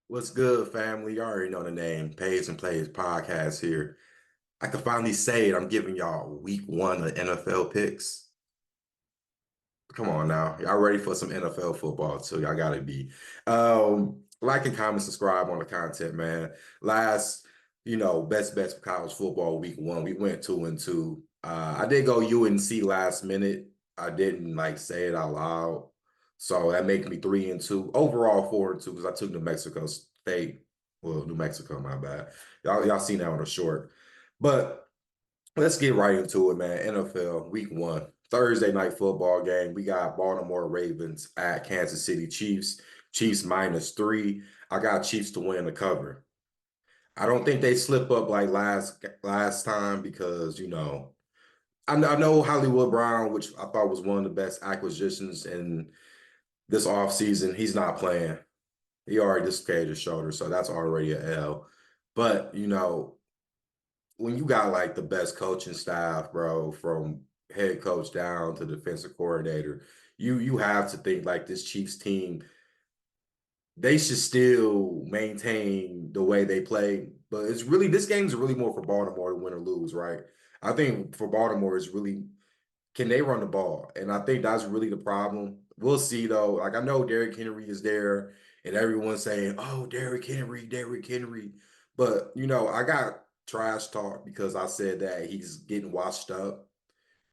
What's good, family? You already know the name, Pays and Plays podcast here. I can finally say it. I'm giving y'all week one of NFL picks. Come on now. Y'all ready for some NFL football too? Y'all gotta be. Like and comment, subscribe on the content, man. Last, best bets for college football week one. We went 2-2. I did go UNC last minute. I didn't like say it out loud. So that makes me 3-2. Overall 4-2 because I took New Mexico State. Well, New Mexico, my bad. Y'all seen that on the short. But let's get right into it, man. NFL week one, Thursday night football game. We got Baltimore Ravens at Kansas City Chiefs. Chiefs -3. I got Chiefs to win the cover. I don't think they slip up like last time because I know Hollywood Brown, which I thought was one of the best acquisitions in this offseason. He's not playing. He already dislocated his shoulder, so that's already a L. But when you got like the best coaching staff, bro, from head coach down to defensive coordinator, you have to think like this Chiefs team, they should still maintain the way they play. But it's really this game's really more for Baltimore to win or lose, right? I think for Baltimore is really can they run the ball? And I think that's really the problem. We'll see though. Like I know Derrick Henry is there, and everyone's saying, "Oh, Derrick Henry, Derrick Henry." But I got trash talk because I said that he's getting washed up.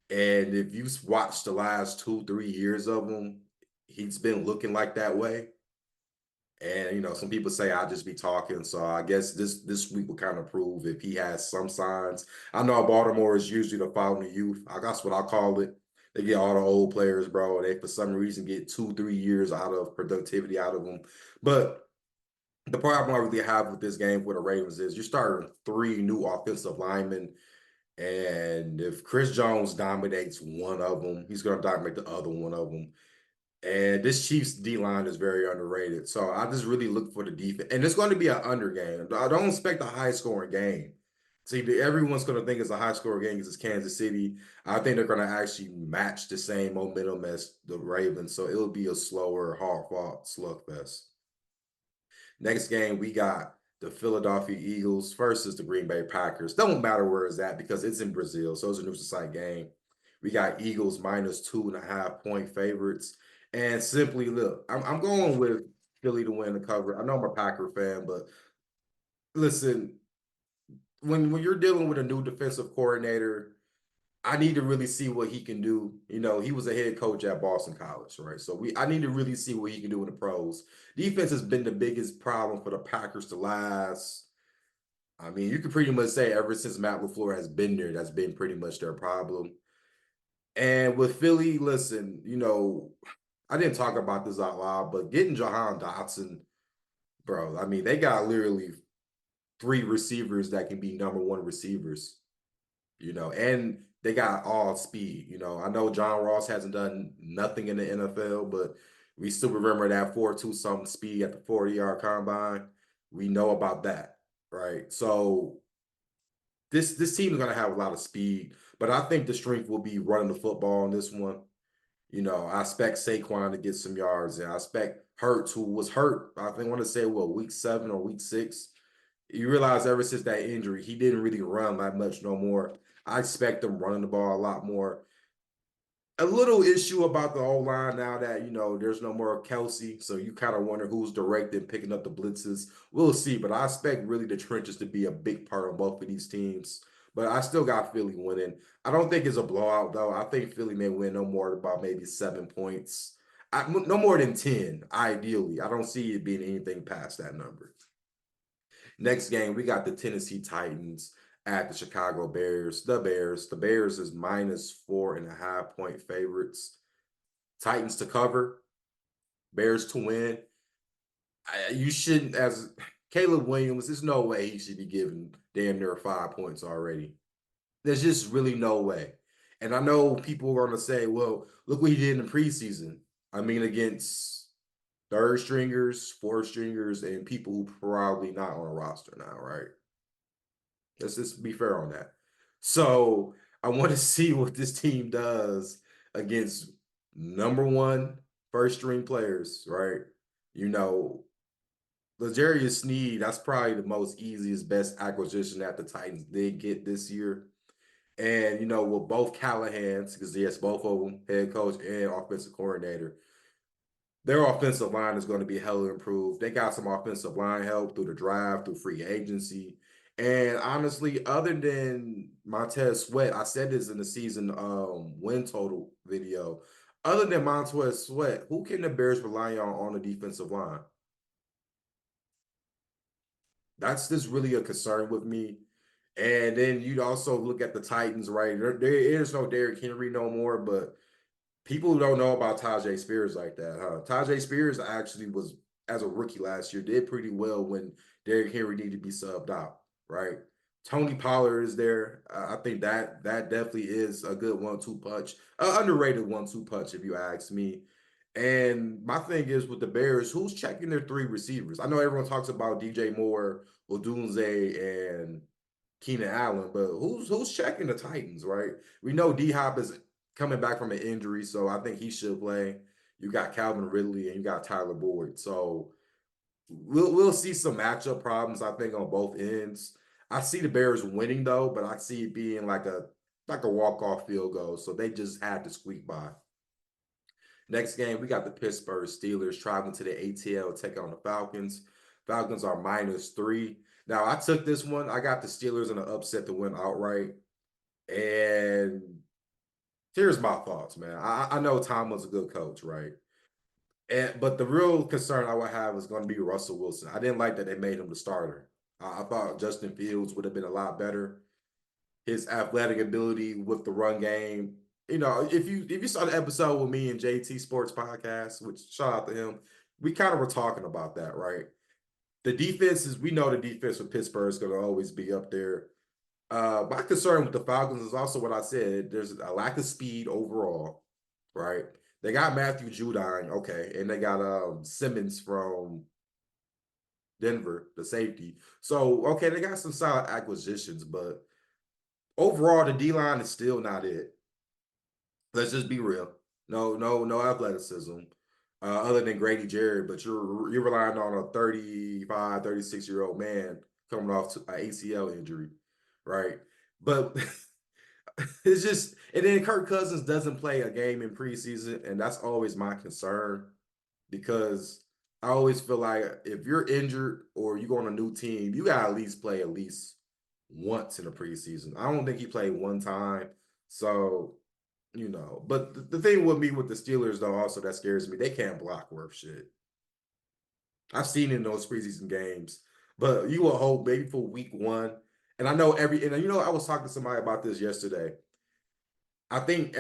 And if you've watched the last 2, 3 years of him, he's been looking like that way. And some people say I just be talking, so I guess this week will kind of prove if he has some signs. I know Baltimore is usually the fountain of youth. That's what I call it. They get all the old players, bro. They for some reason get 2, 3 years out of productivity out of them. But the problem I really have with this game for the Ravens is you're starting three new offensive linemen, and if Chris Jones dominates one of them, he's going to dominate the other one of them. And this Chiefs D line is very underrated. So I just really look for the defense. And it's going to be an under game. I don't expect a high scoring game. See, everyone's going to think it's a high scoring game because it's Kansas City. I think they're going to actually match the same momentum as the Ravens. So it'll be a slower, hard fought slugfest. Next game, we got the Philadelphia Eagles versus the Green Bay Packers. Don't matter where it's at because it's in Brazil. So it's a neutral site game. We got Eagles -2.5 point favorites. And simply, look, I'm going with Philly to win the cover. I know I'm a Packer fan, but listen, when you're dealing with a new defensive coordinator, I need to really see what he can do. He was a head coach at Boston College, right? So I need to really see what he can do in the pros. Defense has been the biggest problem for the Packers to last. I mean, you could pretty much say ever since Matt LaFleur has been there, that's been pretty much their problem. And with Philly, listen, I didn't talk about this out loud, but getting Jahan Dotson, bro, I mean, they got literally three receivers that can be number one receivers, and they got all speed. I know John Ross hasn't done nothing in the NFL, but we still remember that 4.2 something speed at the 40-yard combine. We know about that, right? So this team is gonna have a lot of speed, but I think the strength will be running the football in this one. I expect Saquon to get some yards, and I expect Hurts, who was hurt, I think I want to say what week 7 or week 6. You realize ever since that injury, he didn't really run that much no more. I expect him running the ball a lot more. A little issue about the whole line now that there's no more Kelsey, so you kind of wonder who's directing picking up the blitzes. We'll see, but I expect really the trenches to be a big part of both of these teams. But I still got Philly winning. I don't think it's a blowout though. I think Philly may win no more about maybe 7 points. No more than 10, ideally. I don't see it being anything past that number. Next game, we got the Tennessee Titans at the Chicago Bears. The Bears. The Bears is -4.5 point favorites. Titans to cover, Bears to win. You shouldn't, as Caleb Williams, there's no way he should be given damn near 5 points already. There's just really no way. And I know people are going to say, well, look what he did in the preseason. I mean, against third stringers, fourth stringers, and people who probably not on a roster now, right? Let's just be fair on that. So I want to see what this team does against number one first string players, right? You know, L'Jarius Sneed, that's probably the most easiest, best acquisition that the Titans did get this year. And, with both Callahans, because yes, both of them, head coach and offensive coordinator, their offensive line is going to be hella improved. They got some offensive line help through the draft, through free agency. And honestly, other than Montez Sweat, I said this in the season win total video. Other than Montez Sweat, who can the Bears rely on the defensive line? That's just really a concern with me. And then you'd also look at the Titans, right? There is no Derrick Henry no more, but people who don't know about Tajay Spears like that, huh? Tajay Spears actually was, as a rookie last year, did pretty well when Derrick Henry needed to be subbed out, right? Tony Pollard is there. I think that definitely is a good 1-2 punch, underrated 1-2 punch, if you ask me. And my thing is with the Bears, who's checking their three receivers? I know everyone talks about DJ Moore, Odunze, and Keenan Allen, but who's checking the Titans, right? We know D Hop is coming back from an injury, so I think he should play. You got Calvin Ridley and you got Tyler Boyd. So we'll see some matchup problems, I think, on both ends. I see the Bears winning though, but I see it being like a walk-off field goal. So they just had to squeak by. Next game, we got the Pittsburgh Steelers traveling to the ATL to take on the Falcons. Falcons are -3. Now, I took this one. I got the Steelers in an upset to win outright. And here's my thoughts, man. I know Tomlin's a good coach, right? But the real concern I would have is going to be Russell Wilson. I didn't like that they made him the starter. I thought Justin Fields would have been a lot better. His athletic ability with the run game. If you saw the episode with me and JT Sports Podcast, which shout out to him, we kind of were talking about that, right? The defense is, we know the defense for Pittsburgh is going to always be up there. My concern with the Falcons is also what I said. There's a lack of speed overall, right? They got Matthew Judon, okay, and they got Simmons from Denver, the safety. So, okay, they got some solid acquisitions, but overall, the D line is still not it. Let's just be real. No athleticism, other than Grady Jarrett, but you're relying on a 35, 36-year-old man coming off an ACL injury, right? But it's just, and then Kirk Cousins doesn't play a game in preseason, and that's always my concern because I always feel like if you're injured or you go on a new team, you gotta at least play at least once in the preseason. I don't think he played one time. So, but the thing with me with the Steelers, though, also that scares me, they can't block worth shit. I've seen it in those preseason games, but you will hope maybe for week one. And I know I was talking to somebody about this yesterday. I think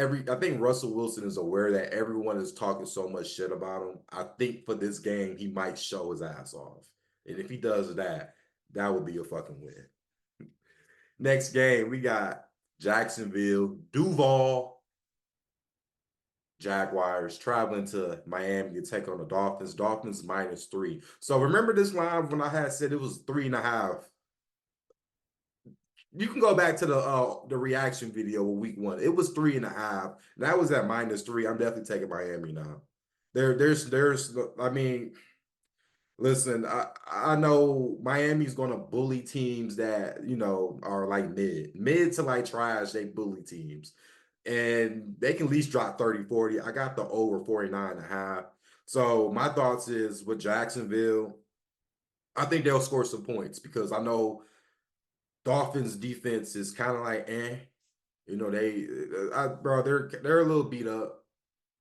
Russell Wilson is aware that everyone is talking so much shit about him. I think for this game, he might show his ass off. And if he does that, that would be a fucking win. Next game, we got Jacksonville, Duval Jaguars traveling to Miami to take on the Dolphins. Dolphins -3. So remember this line when I had said it was 3.5. You can go back to the reaction video of week one. It was 3.5. That was at -3. I'm definitely taking Miami now. There's I mean, listen, I know Miami's gonna bully teams that, are like mid to like trash, they bully teams. And they can at least drop 30, 40. I got the over 49.5. So my thoughts is with Jacksonville, I think they'll score some points because I know Dolphins defense is kind of like bro, they're a little beat up.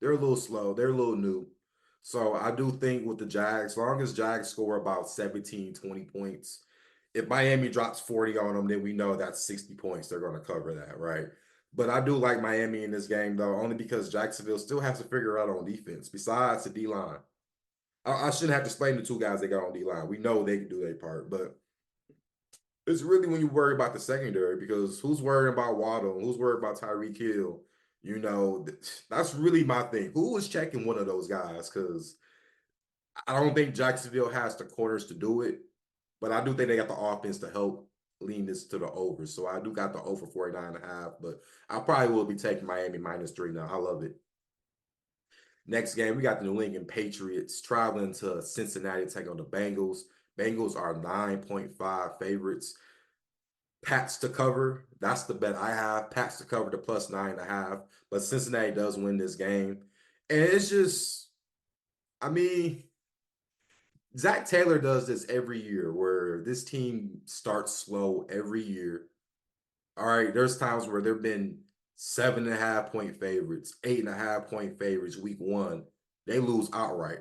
They're a little slow. They're a little new. So I do think with the Jags, as long as Jags score about 17, 20 points, if Miami drops 40 on them, then we know that's 60 points. They're going to cover that, right? But I do like Miami in this game, though, only because Jacksonville still has to figure out on defense, besides the D-line. I shouldn't have to explain the two guys they got on D-line. We know they can do their part, but it's really when you worry about the secondary because who's worried about Waddle? Who's worried about Tyreek Hill? That's really my thing. Who is checking one of those guys? Because I don't think Jacksonville has the corners to do it, but I do think they got the offense to help lean this to the over. So I do got the over 49.5, but I probably will be taking Miami -3 now. I love it. Next game, we got the New England Patriots traveling to Cincinnati to take on the Bengals. Bengals are 9.5 favorites. Pats to cover. That's the bet I have. Pats to cover the plus 9.5. But Cincinnati does win this game. And it's just, I mean, Zach Taylor does this every year where this team starts slow every year. All right, there's times where there've been 7.5 point favorites, 8.5 point favorites week one. They lose outright,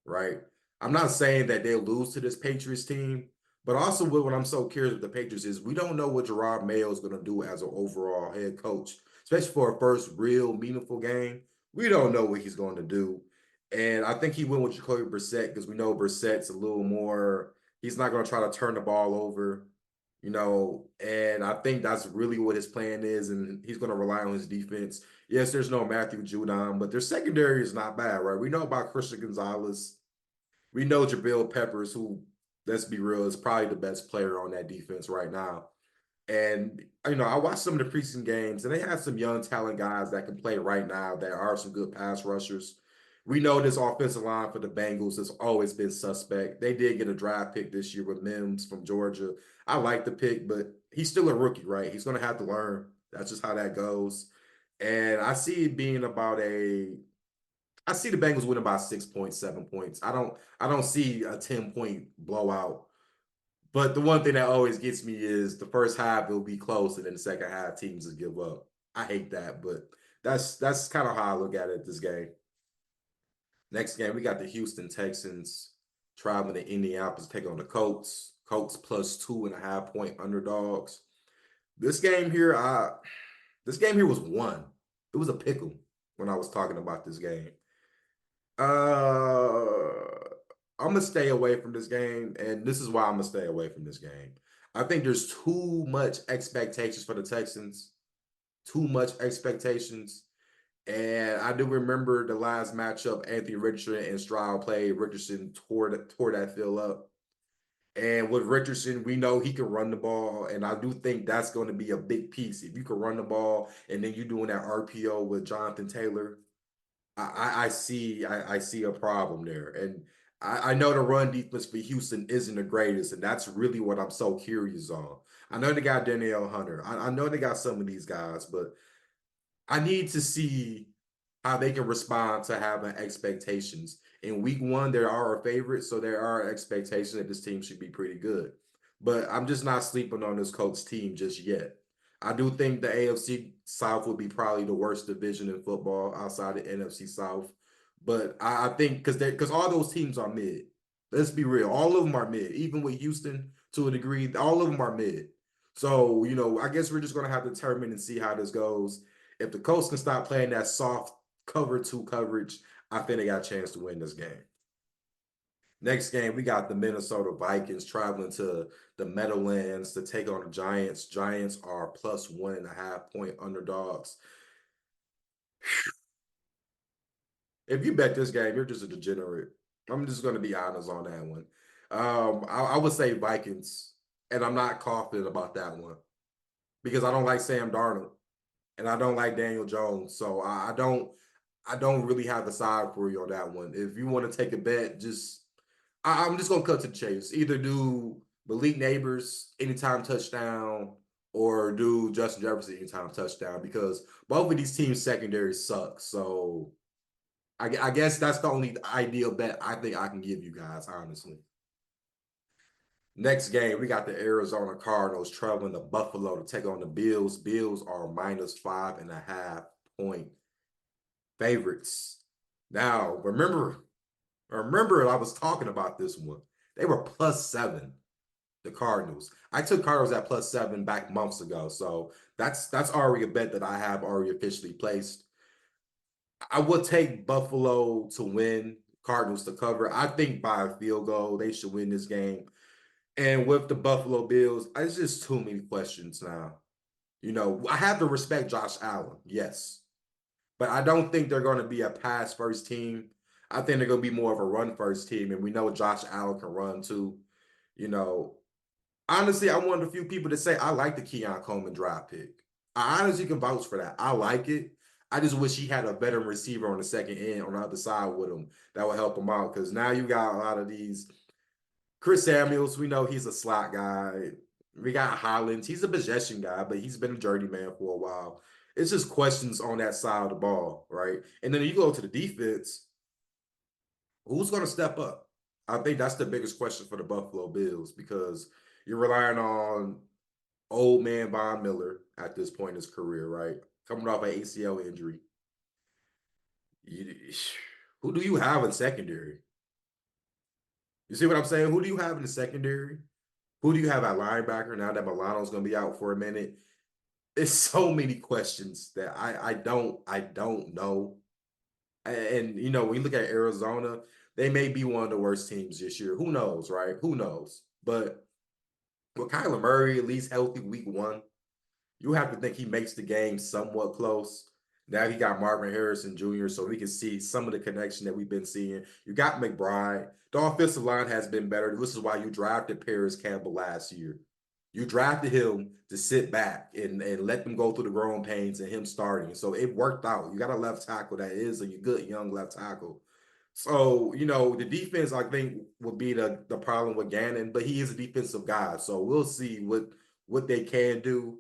right? I'm not saying that they'll lose to this Patriots team, but also what I'm so curious with the Patriots is we don't know what Gerard Mayo is going to do as an overall head coach, especially for a first real meaningful game. We don't know what he's going to do. And I think he went with Jacoby Brissett because we know Brissett's a little more, he's not going to try to turn the ball over, and I think that's really what his plan is. And he's going to rely on his defense. Yes, there's no Matthew Judon, but their secondary is not bad, right? We know about Christian Gonzalez. We know Jabril Peppers, who, let's be real, is probably the best player on that defense right now. And, I watched some of the preseason games, and they have some young talent guys that can play right now that are some good pass rushers. We know this offensive line for the Bengals has always been suspect. They did get a draft pick this year with Mims from Georgia. I like the pick, but he's still a rookie, right? He's going to have to learn. That's just how that goes. And I see the Bengals winning by 6 points, 7 points. I don't see a 10 point blowout. But the one thing that always gets me is the first half it'll be close, and then the second half teams just give up. I hate that, but that's kind of how I look at it this game. Next game, we got the Houston Texans traveling to Indianapolis to take on the Colts. Colts plus 2.5 point underdogs. This game here, was one. It was a pickle when I was talking about this game. I'm gonna stay away from this game, and this is why I'm gonna stay away from this game. I think there's too much expectations for the Texans, too much expectations. And I do remember the last matchup, Anthony Richardson and Stroud played. Richardson tore that field up. And with Richardson, we know he can run the ball, and I do think that's going to be a big piece. If you can run the ball, and then you're doing that RPO with Jonathan Taylor, I see a problem there. And I know the run defense for Houston isn't the greatest, and that's really what I'm so curious on. I know they got Danielle Hunter. I know they got some of these guys, but I need to see how they can respond to having expectations. In week one, there are a favorite, so there are expectations that this team should be pretty good. But I'm just not sleeping on this Colts team just yet. I do think the AFC South would be probably the worst division in football outside the NFC South. But I think because all those teams are mid. Let's be real. All of them are mid. Even with Houston to a degree, all of them are mid. So, I guess we're just going to have to determine and see how this goes. If the Colts can stop playing that soft cover two coverage, I think they got a chance to win this game. Next game, we got the Minnesota Vikings traveling to the Meadowlands to take on the Giants. Giants are plus 1.5 point underdogs. If you bet this game, you're just a degenerate. I'm just going to be honest on that one. I would say Vikings, and I'm not confident about that one because I don't like Sam Darnold and I don't like Daniel Jones. So I don't really have the side for you on that one. If you want to take a bet, I'm just gonna cut to the chase. Either do Malik Neighbors anytime touchdown or do Justin Jefferson anytime touchdown because both of these teams' secondary suck. So I guess that's the only ideal bet I think I can give you guys, honestly. Next game, we got the Arizona Cardinals traveling to Buffalo to take on the Bills. Bills are minus 5.5 point favorites. Now, remember, I was talking about this one. They were plus 7, the Cardinals. I took Cardinals at plus 7 back months ago, so that's already a bet that I have already officially placed. I would take Buffalo to win, Cardinals to cover. I think by a field goal, they should win this game. And with the Buffalo Bills, it's just too many questions now. I have to respect Josh Allen, yes. But I don't think they're going to be a pass first team. I think they're going to be more of a run first team. And we know Josh Allen can run too. You know, Honestly, I'm one of the few people that say I like the Keon Coleman draft pick. I honestly can vouch for that. I like it. I just wish he had a better receiver on the second end on the other side with him that would help him out. Because now you got a lot of these. Chris Samuels, we know he's a slot guy. We got Hollins. He's a possession guy, but he's been a journeyman for a while. It's just questions on that side of the ball, right? And then you go to the defense, who's going to step up? I think that's the biggest question for the Buffalo Bills because you're relying on old man Von Miller at this point in his career, right? Coming off an ACL injury. You, who do you have in secondary? You see what I'm saying? Who do you have in the secondary? Who do you have at linebacker now that Milano's going to be out for a minute? It's so many questions that I don't know. And when you look at Arizona, they may be one of the worst teams this year. Who knows, right? Who knows? But with Kyler Murray at least healthy week one, you have to think he makes the game somewhat close. Now he got Marvin Harrison Jr., so we can see some of the connection that we've been seeing. You got McBride. The offensive line has been better. This is why you drafted Paris Campbell last year. You drafted him to sit back and let them go through the growing pains and him starting. So it worked out. You got a left tackle that is a good young left tackle. So, the defense, I think, would be the problem with Gannon, but he is a defensive guy. So we'll see what they can do,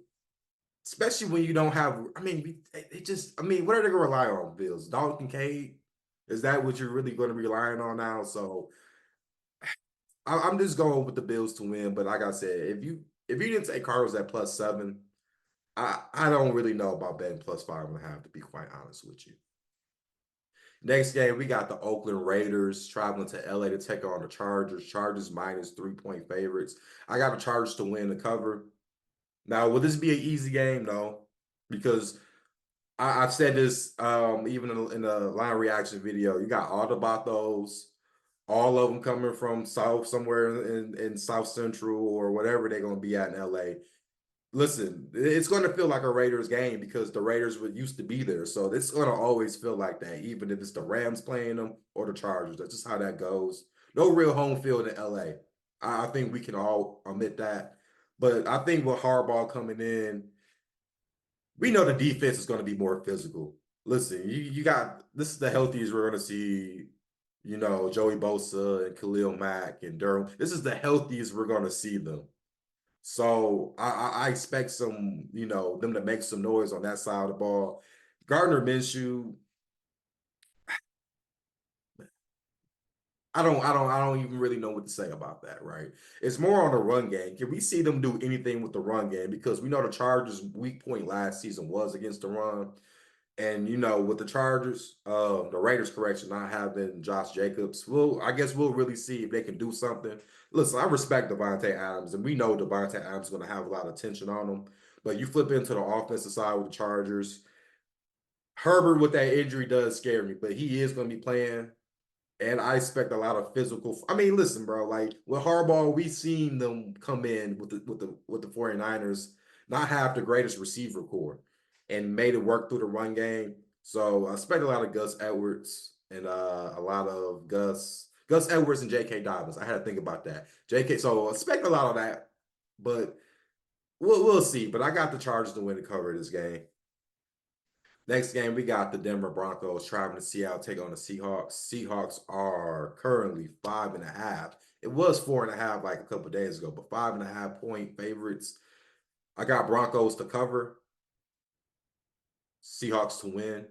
especially when you don't have, I mean, it just, I mean, what are they going to rely on, Bills? Dalton Kincaid? Is that what you're really going to be relying on now? So I'm just going with the Bills to win. But like I said, if you didn't take Cardinals at +7, I don't really know about betting +5.5, to be quite honest with you. Next game, we got the Oakland Raiders traveling to LA to take on the Chargers. Chargers -3-point favorites. I got the Chargers to win the cover. Now, will this be an easy game? No, because I've said this even in the line reaction video. You got all the Bathos, all of them coming from South somewhere in South Central or whatever they're going to be at in LA. Listen, it's going to feel like a Raiders game because the Raiders would used to be there. So it's going to always feel like that, even if it's the Rams playing them or the Chargers. That's just how that goes. No real home field in LA. I think we can all admit that. But I think with Harbaugh coming in, we know the defense is going to be more physical. Listen, you got this is the healthiest we're going to see. Joey Bosa and Khalil Mack and Durham. This is the healthiest we're going to see them. So I expect them to make some noise on that side of the ball. Gardner Minshew, I don't even really know what to say about that, right? It's more on the run game. Can we see them do anything with the run game? Because we know the Chargers' weak point last season was against the run. And with the Chargers, the Raiders correction not having Josh Jacobs, I guess we'll really see if they can do something. Listen, I respect Devontae Adams, and we know Devontae Adams is going to have a lot of attention on him. But you flip into the offensive side with the Chargers, Herbert with that injury does scare me, but he is going to be playing. And I expect a lot of physical. I mean, listen, bro, like with Harbaugh, we've seen them come in with the 49ers, not have the greatest receiver core and made it work through the run game. So I expect a lot of Gus Edwards and a lot of Gus Edwards and J.K. Dobbins. I had to think about that. J.K. So I expect a lot of that, but we'll see. But I got the Chargers to win the cover of this game. Next game, we got the Denver Broncos traveling to Seattle, take on the Seahawks. Seahawks are currently 5.5. It was 4.5 like a couple of days ago, but 5.5 point favorites. I got Broncos to cover, Seahawks to win.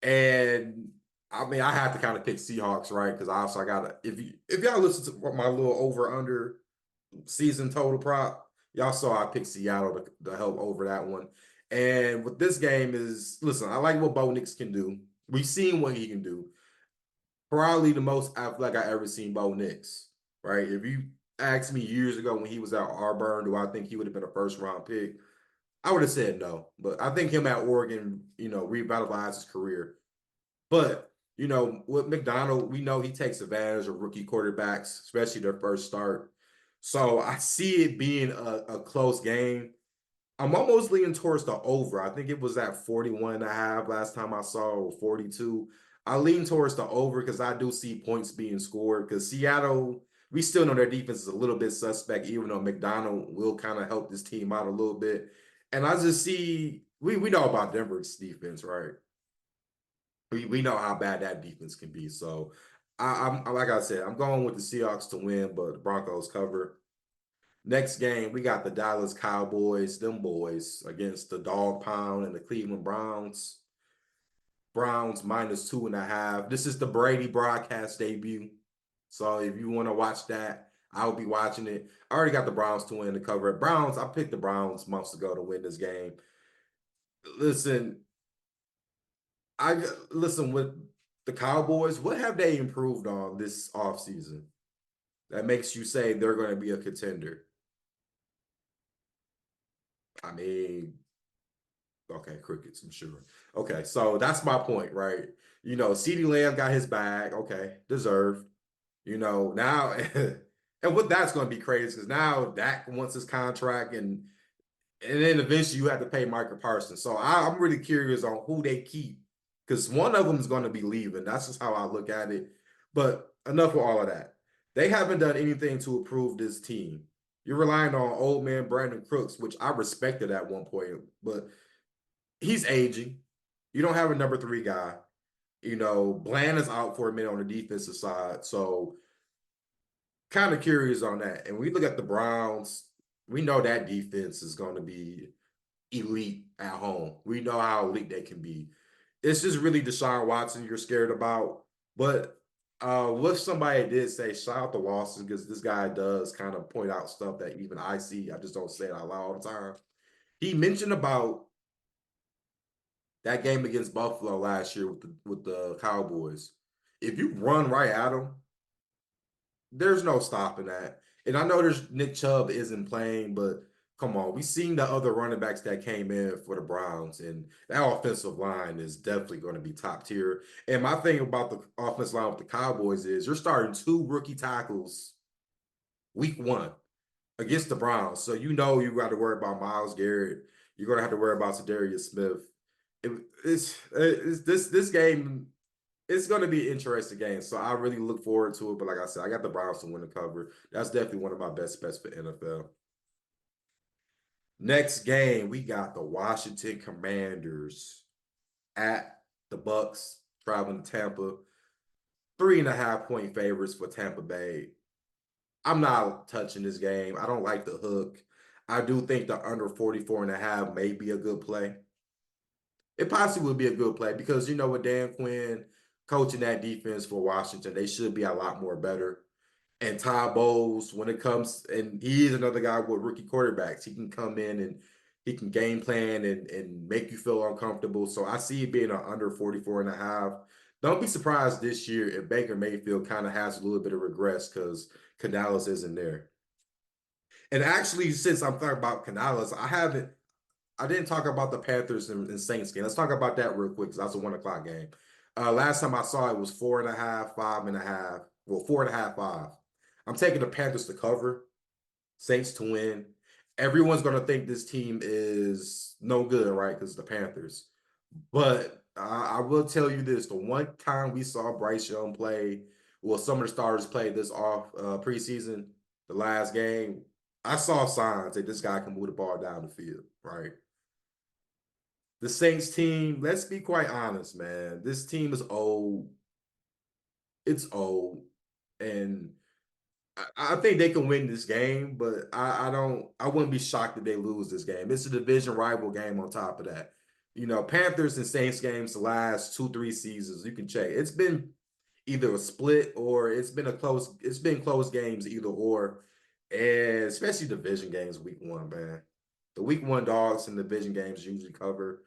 And I mean, I have to kind of pick Seahawks, right? Because I got to, if y'all listen to my little over under season total prop, y'all saw I picked Seattle to help over that one. And what this game is, listen, I like what Bo Nix can do. We've seen what he can do. Probably the most athletic I ever seen Bo Nix, right? If you asked me years ago when he was at Auburn, do I think he would have been a first round pick? I would have said no. But I think him at Oregon, revitalized his career. But, with McDonald, we know he takes advantage of rookie quarterbacks, especially their first start. So I see it being a close game. I'm almost leaning towards the over. I think it was at 41.5 last time I saw, or 42. I lean towards the over because I do see points being scored. Because Seattle, we still know their defense is a little bit suspect, even though McDonald will kind of help this team out a little bit. And I just see we know about Denver's defense, right? We know how bad that defense can be. So I'm like I said, I'm going with the Seahawks to win, but the Broncos cover. Next game, we got the Dallas Cowboys, them boys, against the Dog Pound and the Cleveland Browns. Browns -2.5. This is the Brady broadcast debut. So if you want to watch that, I'll be watching it. I already got the Browns to win the cover. Browns, I picked the Browns months ago to win this game. Listen, I listen with the Cowboys, what have they improved on this offseason that makes you say they're going to be a contender? I mean, okay, crickets, I'm sure. Okay, so that's my point, right? CeeDee Lamb got his bag. Okay, deserved. Now, and what that's going to be crazy because now Dak wants his contract, and then eventually you have to pay Michael Parsons. So I'm really curious on who they keep because one of them is going to be leaving. That's just how I look at it. But enough with all of that. They haven't done anything to improve this team. You're relying on old man Brandon Crooks, which I respected at one point, but he's aging. You don't have a number three guy. Bland is out for a minute on the defensive side. So kind of curious on that. And we look at the Browns, we know that defense is going to be elite at home. We know how elite they can be. It's just really Deshaun Watson you're scared about. But what somebody did say, shout out to Watson, because this guy does kind of point out stuff that even I see. I just don't say it out loud all the time. He mentioned about that game against Buffalo last year with the Cowboys. If you run right at them, there's no stopping that. And I know there's Nick Chubb isn't playing, but come on, we've seen the other running backs that came in for the Browns, and that offensive line is definitely going to be top tier. And my thing about the offensive line with the Cowboys is you're starting two rookie tackles week one against the Browns. So you got to worry about Myles Garrett. You're going to have to worry about Zadarius Smith. It's this game. It's going to be an interesting game, so I really look forward to it. But like I said, I got the Browns to win the cover. That's definitely one of my best bets for NFL. Next game, we got the Washington Commanders at the Bucs, traveling to Tampa. 3.5 point favorites for Tampa Bay. I'm not touching this game. I don't like the hook. I do think the under 44.5 may be a good play. It possibly would be a good play because with Dan Quinn coaching that defense for Washington, they should be a lot more better. And Todd Bowles, when it comes, and he is another guy with rookie quarterbacks, he can come in and he can game plan and make you feel uncomfortable. So I see it being an under 44.5. Don't be surprised this year if Baker Mayfield kind of has a little bit of regress because Canales isn't there. And actually, since I'm talking about Canales, I didn't talk about the Panthers and Saints game. Let's talk about that real quick because that's a 1 o'clock game. Last time I saw it was 4.5, 5.5. Well, 4.5, 5. I'm taking the Panthers to cover, Saints to win. Everyone's going to think this team is no good, right? Because the Panthers. But I will tell you this: the one time we saw Bryce Young play, well, some of the starters played this off preseason, the last game. I saw signs that this guy can move the ball down the field, right? The Saints team, let's be quite honest, man. This team is old. It's old. And I think they can win this game, but I wouldn't be shocked if they lose this game. It's a division rival game on top of that. Panthers and Saints games the last 2, 3 seasons, you can check. It's been either a split or it's been close games either or. And especially division games week one, man. The week one dogs in division games usually cover.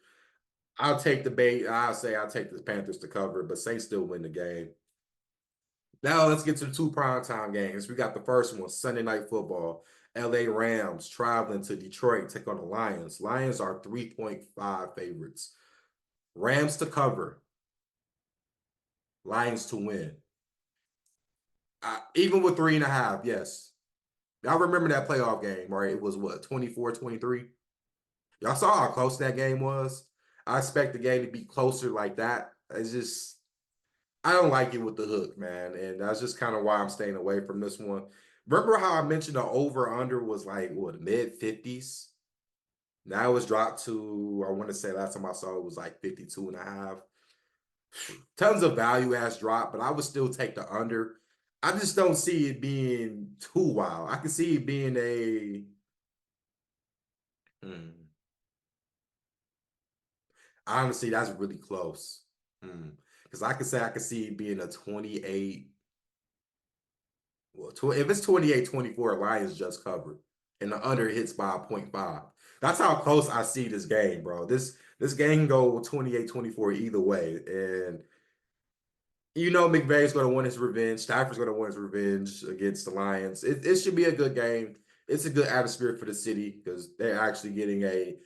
I'll take the bait. I'll take the Panthers to cover, but Saints still win the game. Now let's get to the two primetime games. We got the first one, Sunday Night Football. LA Rams traveling to Detroit, take on the Lions. Lions are 3.5 favorites. Rams to cover. Lions to win. Even with 3.5, yes. Y'all remember that playoff game, right? It was what, 24-23? Y'all saw how close that game was? I expect the game to be closer like that. I don't like it with the hook, man. And that's just kind of why I'm staying away from this one. Remember how I mentioned the over-under was like, what, mid-50s? Now it's dropped to, I want to say last time I saw it was like 52.5. Tons of value has dropped, but I would still take the under. I just don't see it being too wild. I can see it being a hmm, honestly, that's really close. Because I could see it being a 28. Well, if it's 28-24, Lions just covered. And the under hits by 0.5. That's how close I see this game, bro. This game can go 28-24 either way. And McVay's going to want his revenge. Stafford's going to want his revenge against the Lions. It should be a good game. It's a good atmosphere for the city because they're actually getting a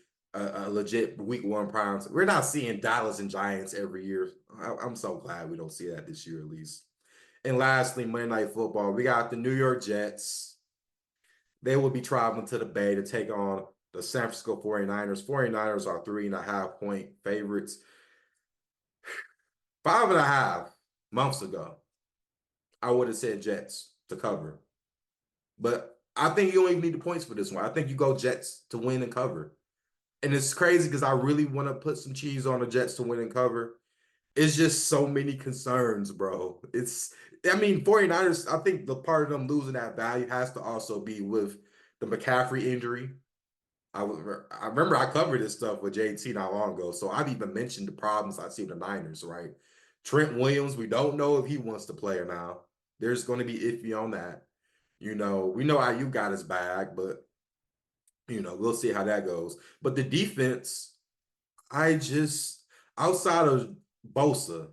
legit week one prime. We're not seeing Dallas and Giants every year. I'm so glad we don't see that this year at least. And lastly, Monday Night Football. We got the New York Jets. They will be traveling to the Bay to take on the San Francisco 49ers. 49ers are 3.5 point favorites. 5.5 months ago, I would have said Jets to cover. But I think you don't even need the points for this one. I think you go Jets to win and cover. And it's crazy because I really want to put some cheese on the Jets to win and cover. It's just so many concerns, bro. I mean, 49ers, I think the part of them losing that value has to also be with the McCaffrey injury. I remember I covered this stuff with JT not long ago, so I've even mentioned the problems I see with the Niners, right? Trent Williams, we don't know if he wants to play or now. There's going to be iffy on that. We know how you got his bag, but we'll see how that goes. But the defense, I just outside of Bosa,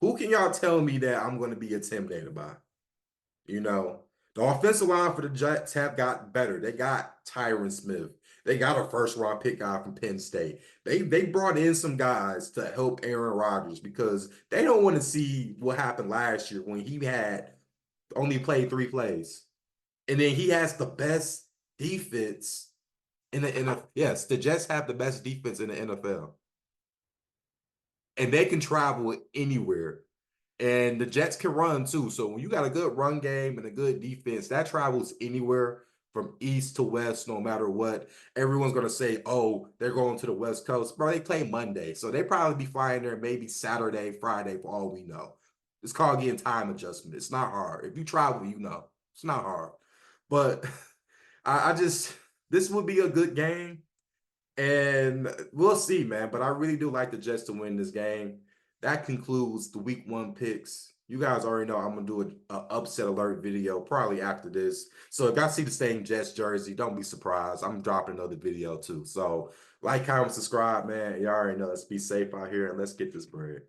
who can y'all tell me that I'm going to be intimidated by? You know, the offensive line for the Jets have got better. They got Tyron Smith. They got a first round pick guy from Penn State. They brought in some guys to help Aaron Rodgers because they don't want to see what happened last year when he had only played 3 plays. And then he has the best defense in the NFL. Yes, the Jets have the best defense in the NFL. And they can travel anywhere. And the Jets can run too. So when you got a good run game and a good defense, that travels anywhere from east to west, no matter what. Everyone's gonna say, "Oh, they're going to the West Coast." Bro, they play Monday, so they probably be flying there maybe Saturday, Friday, for all we know. It's called getting time adjustment. It's not hard. If you travel, it's not hard. But I just this would be a good game. And we'll see, man. But I really do like the Jets to win this game. That concludes the week one picks. You guys already know I'm gonna do a upset alert video probably after this. So if y'all see the same Jets jersey, don't be surprised. I'm dropping another video too. So like, comment, subscribe, man. Y'all already know. Let's be safe out here and let's get this bread.